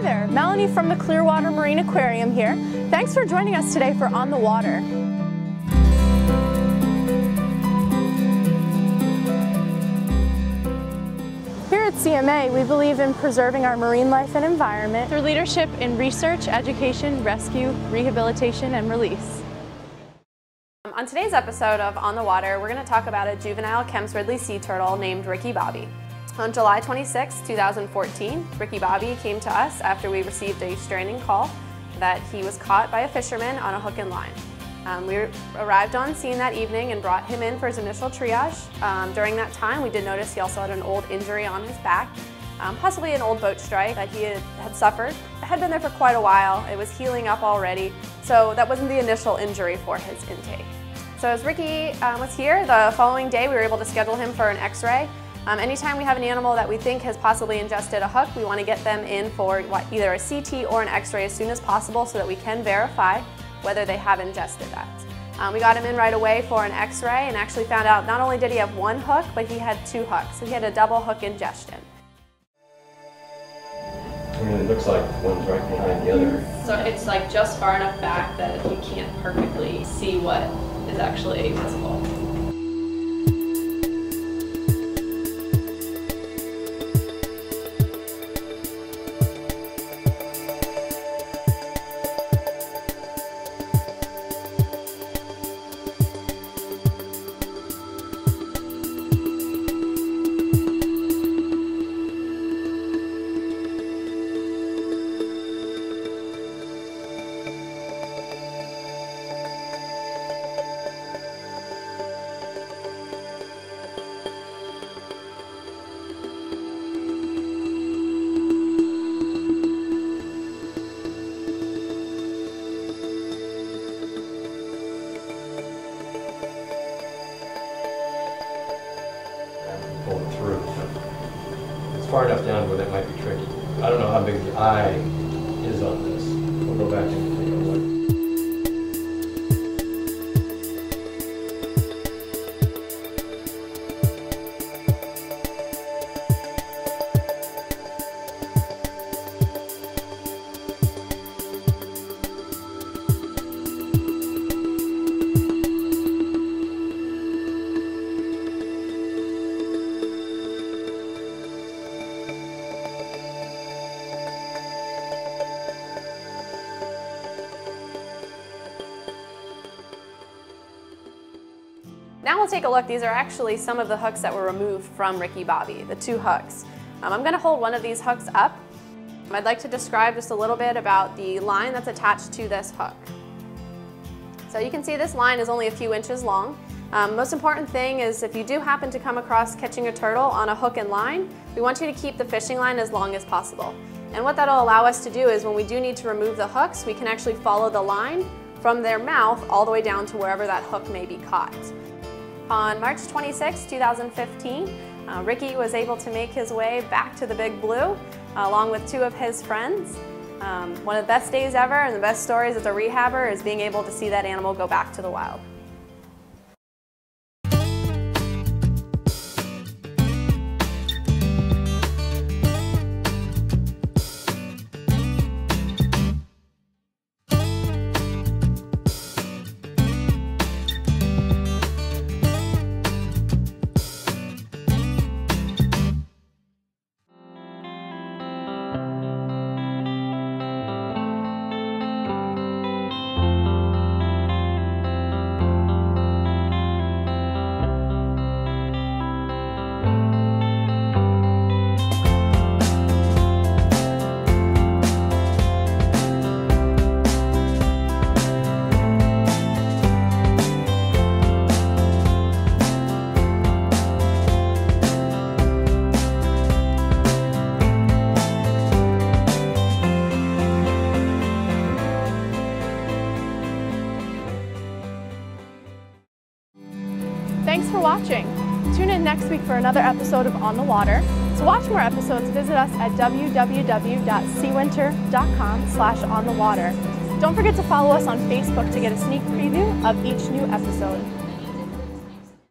there, Melanie from the Clearwater Marine Aquarium here. Thanks for joining us today for On the Water. Here at CMA, we believe in preserving our marine life and environment through leadership in research, education, rescue, rehabilitation, and release. On today's episode of On the Water, we're going to talk about a juvenile Kemp's Ridley sea turtle named Ricky Bobby. On July 26, 2014, Ricky Bobby came to us after we received a stranding call that he was caught by a fisherman on a hook and line. We arrived on scene that evening and brought him in for his initial triage. During that time, we did notice he also had an old injury on his back, possibly an old boat strike that he had suffered. It had been there for quite a while. It was healing up already, so that wasn't the initial injury for his intake. So as Ricky was here, the following day we were able to schedule him for an x-ray. Anytime we have an animal that we think has possibly ingested a hook, we want to get them in for either a CT or an x-ray as soon as possible so that we can verify whether they have ingested that. We got him in right away for an x-ray and actually found out not only did he have one hook, but he had two hooks. So he had a double hook ingestion. I mean, it looks like one's right behind the other. So it's like just far enough back that you can't perfectly see what is actually visible. Pull it through. It's far enough down where that might be tricky. I don't know how big the eye is on this. We'll go back and take a look. Now we'll take a look. These are actually some of the hooks that were removed from Ricky Bobby, the two hooks. I'm going to hold one of these hooks up. I'd like to describe just a little bit about the line that's attached to this hook. So you can see this line is only a few inches long. Most important thing is if you do happen to come across catching a turtle on a hook and line, we want you to keep the fishing line as long as possible. And what that'll allow us to do is when we do need to remove the hooks, we can actually follow the line from their mouth all the way down to wherever that hook may be caught. On March 26, 2015, Ricky was able to make his way back to the Big Blue along with two of his friends. One of the best days ever and the best stories as a rehabber is being able to see that animal go back to the wild. Thanks for watching. Tune in next week for another episode of On the Water. To watch more episodes, visit us at www.seawinter.com/onthewater. Don't forget to follow us on Facebook to get a sneak preview of each new episode.